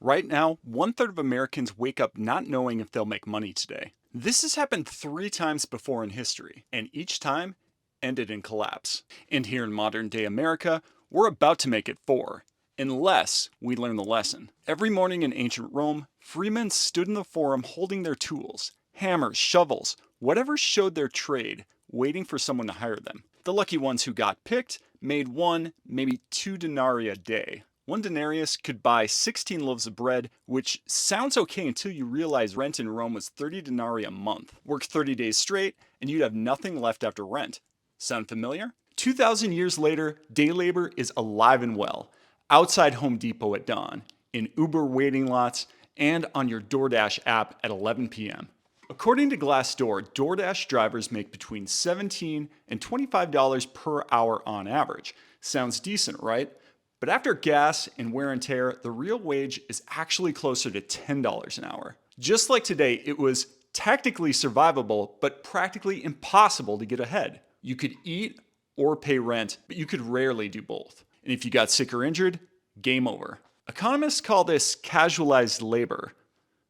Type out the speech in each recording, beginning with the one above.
Right now, 1/3 of Americans wake up not knowing if they'll make money today. This has happened 3 times before in history, and each time ended in collapse. And here in modern day America, we're about to make it 4, unless we learn the lesson. Every morning in ancient Rome, freemen stood in the forum holding their tools, hammers, shovels, whatever showed their trade, waiting for someone to hire them. The lucky ones who got picked made 1, maybe 2 denarii a day. 1 denarius could buy 16 loaves of bread, which sounds okay until you realize rent in Rome was 30 denarii a month. Work 30 days straight, and you'd have nothing left after rent. Sound familiar? 2,000 years later, day labor is alive and well. Outside Home Depot at dawn, in Uber waiting lots, and on your DoorDash app at 11 p.m. According to Glassdoor, DoorDash drivers make between $17 and $25 per hour on average. Sounds decent, right? But after gas and wear and tear, the real wage is actually closer to $10 an hour. Just like today, it was technically survivable, but practically impossible to get ahead. You could eat or pay rent, but you could rarely do both. And if you got sick or injured, game over. Economists call this casualized labor.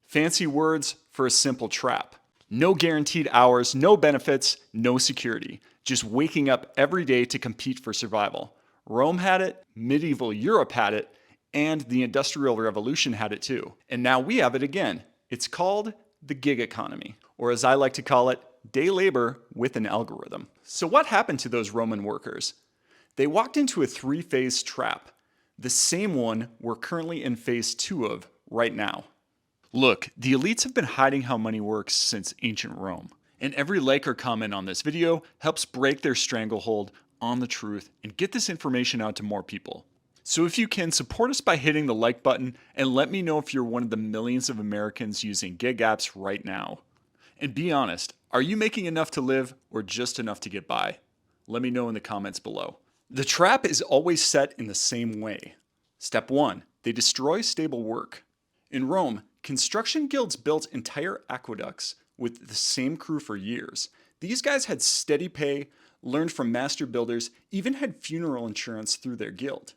Fancy words for a simple trap. No guaranteed hours, no benefits, no security. Just waking up every day to compete for survival. Rome had it, medieval Europe had it, and the Industrial Revolution had it too. And now we have it again. It's called the gig economy, or as I like to call it, day labor with an algorithm. So what happened to those Roman workers? They walked into a 3-phase trap, the same one we're currently in phase 2 of right now. Look, the elites have been hiding how money works since ancient Rome, and every like or comment on this video helps break their stranglehold on the truth and get this information out to more people. So if you can, support us by hitting the like button and let me know if you're one of the millions of Americans using gig apps right now. And be honest, are you making enough to live or just enough to get by? Let me know in the comments below. The trap is always set in the same way. Step 1, they destroy stable work. In Rome, construction guilds built entire aqueducts with the same crew for years. These guys had steady pay, learned from master builders, even had funeral insurance through their guild.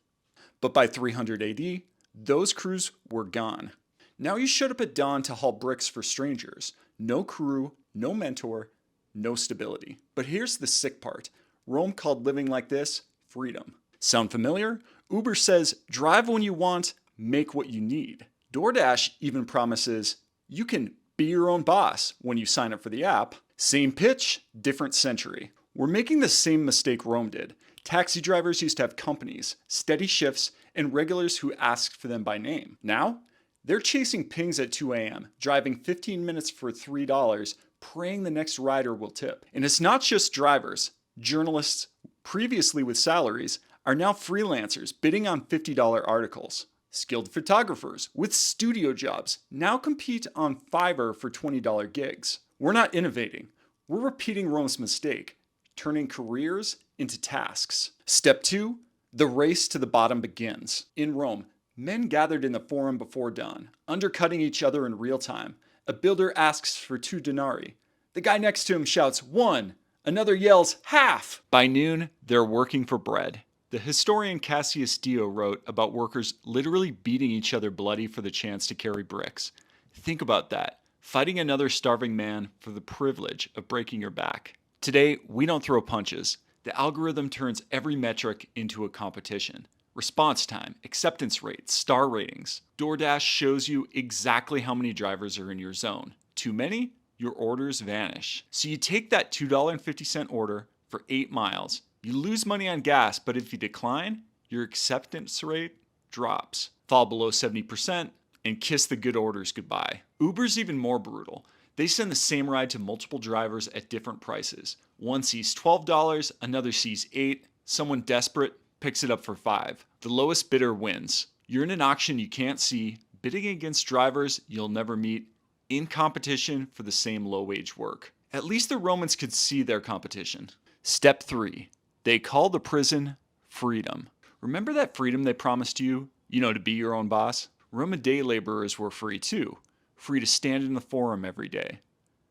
But by 300 AD, those crews were gone. Now you showed up at dawn to haul bricks for strangers. No crew, no mentor, no stability. But here's the sick part. Rome called living like this freedom. Sound familiar? Uber says, drive when you want, make what you need. DoorDash even promises you can be your own boss when you sign up for the app. Same pitch, different century. We're making the same mistake Rome did. Taxi drivers used to have companies, steady shifts, and regulars who asked for them by name. Now, they're chasing pings at 2 a.m., driving 15 minutes for $3, praying the next rider will tip. And it's not just drivers. Journalists, previously with salaries, are now freelancers bidding on $50 articles. Skilled photographers with studio jobs now compete on Fiverr for $20 gigs. We're not innovating. We're repeating Rome's mistake, turning careers into tasks. Step 2, the race to the bottom begins. In Rome, men gathered in the forum before dawn, undercutting each other in real time. A builder asks for 2 denarii. The guy next to him shouts 1. Another yells half. By noon, they're working for bread. The historian Cassius Dio wrote about workers literally beating each other bloody for the chance to carry bricks. Think about that, fighting another starving man for the privilege of breaking your back. Today, we don't throw punches. The algorithm turns every metric into a competition. Response time, acceptance rate, star ratings. DoorDash shows you exactly how many drivers are in your zone. Too many? Your orders vanish. So you take that $2.50 order for 8 miles. You lose money on gas, but if you decline, your acceptance rate drops. Fall below 70% and kiss the good orders goodbye. Uber's even more brutal. They send the same ride to multiple drivers at different prices. One sees $12, another sees $8. Someone desperate picks it up for $5. The lowest bidder wins. You're in an auction you can't see, bidding against drivers you'll never meet, in competition for the same low-wage work. At least the Romans could see their competition. Step 3. They call the prison freedom. Remember that freedom they promised you? To be your own boss? Roman day laborers were free too. Free to stand in the forum every day.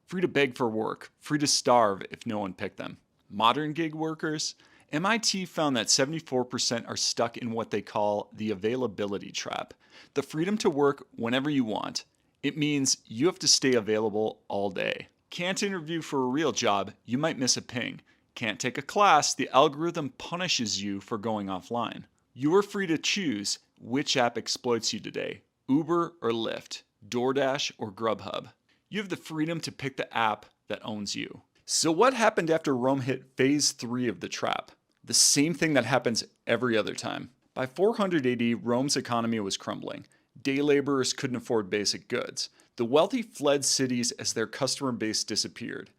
Free to beg for work. Free to starve if no one picked them. Modern gig workers? MIT found that 74% are stuck in what they call the availability trap, the freedom to work whenever you want. It means you have to stay available all day. Can't interview for a real job, you might miss a ping. Can't take a class, the algorithm punishes you for going offline. You are free to choose which app exploits you today, Uber or Lyft, DoorDash or Grubhub. You have the freedom to pick the app that owns you. So what happened after Rome hit phase 3 of the trap? The same thing that happens every other time. By 400 AD, Rome's economy was crumbling. Day laborers couldn't afford basic goods. The wealthy fled cities as their customer base disappeared.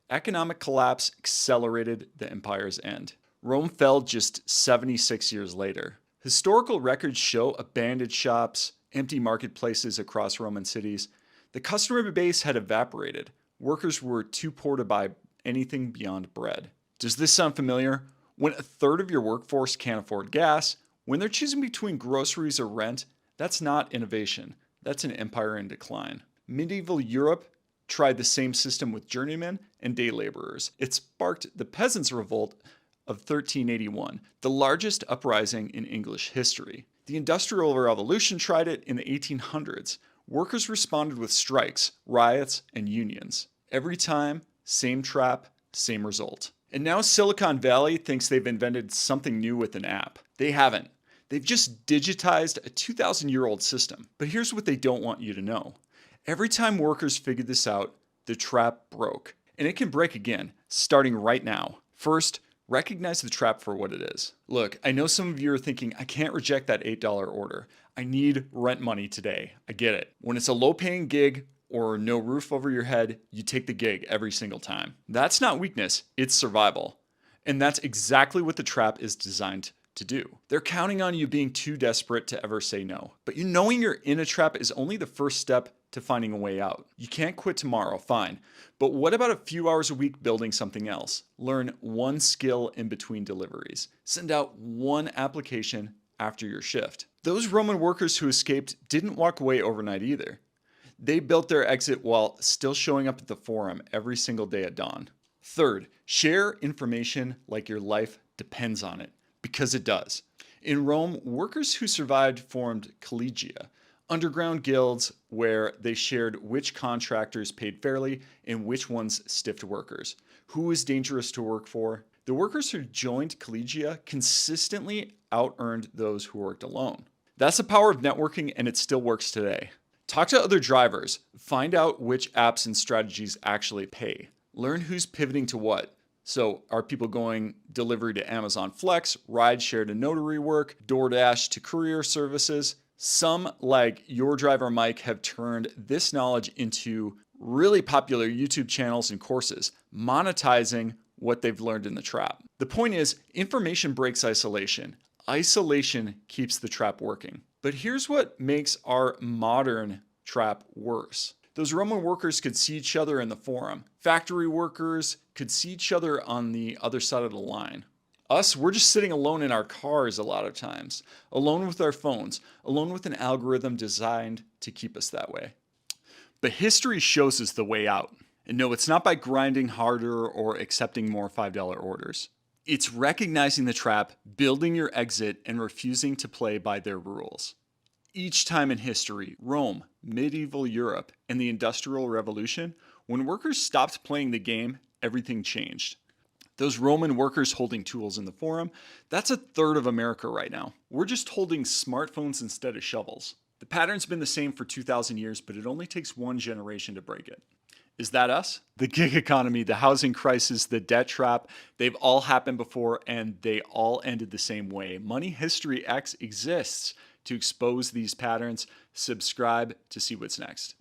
Economic collapse accelerated the empire's end. Rome fell just 76 years later. Historical records show abandoned shops, empty marketplaces across Roman cities. The customer base had evaporated. Workers were too poor to buy anything beyond bread. Does this sound familiar? When a third of your workforce can't afford gas, when they're choosing between groceries or rent, that's not innovation. That's an empire in decline. Medieval Europe tried the same system with journeymen and day laborers. It sparked the Peasants' Revolt of 1381, the largest uprising in English history. The Industrial Revolution tried it in the 1800s. Workers responded with strikes, riots, and unions. Every time, same trap, same result. And now Silicon Valley thinks they've invented something new with an app. They haven't. They've just digitized a 2,000-year-old system. But here's what they don't want you to know. Every time workers figured this out, the trap broke. And it can break again, starting right now. First, recognize the trap for what it is. Look, I know some of you are thinking, I can't reject that $8 order. I need rent money today. I get it. When it's a low-paying gig or no roof over your head, you take the gig every single time. That's not weakness, it's survival. And that's exactly what the trap is designed to do. They're counting on you being too desperate to ever say no. But you knowing you're in a trap is only the first step to finding a way out. You can't quit tomorrow, fine. But what about a few hours a week building something else? Learn one skill in between deliveries. Send out one application after your shift. Those Roman workers who escaped didn't walk away overnight either. They built their exit while still showing up at the forum every single day at dawn. Third, share information like your life depends on it, because it does. In Rome, workers who survived formed collegia, underground guilds where they shared which contractors paid fairly and which ones stiffed workers. Who was dangerous to work for? The workers who joined collegia consistently out-earned those who worked alone. That's the power of networking, and it still works today. Talk to other drivers. Find out which apps and strategies actually pay. Learn who's pivoting to what. So are people going delivery to Amazon Flex, rideshare to notary work, DoorDash to courier services? Some, like Your Driver Mike, have turned this knowledge into really popular YouTube channels and courses, monetizing what they've learned in the trap. The point is, information breaks isolation. Isolation keeps the trap working. But here's what makes our modern trap worse. Those Roman workers could see each other in the forum. Factory workers could see each other on the other side of the line. Us, we're just sitting alone in our cars a lot of times, alone with our phones, alone with an algorithm designed to keep us that way. But history shows us the way out. And no, it's not by grinding harder or accepting more $5 orders. It's recognizing the trap, building your exit, and refusing to play by their rules. Each time in history, Rome, medieval Europe, and the Industrial Revolution, when workers stopped playing the game, everything changed. Those Roman workers holding tools in the forum, that's a third of America right now. We're just holding smartphones instead of shovels. The pattern's been the same for 2,000 years, but it only takes one generation to break it. Is that us? The gig economy, the housing crisis, the debt trap, they've all happened before and they all ended the same way. Money History X exists to expose these patterns. Subscribe to see what's next.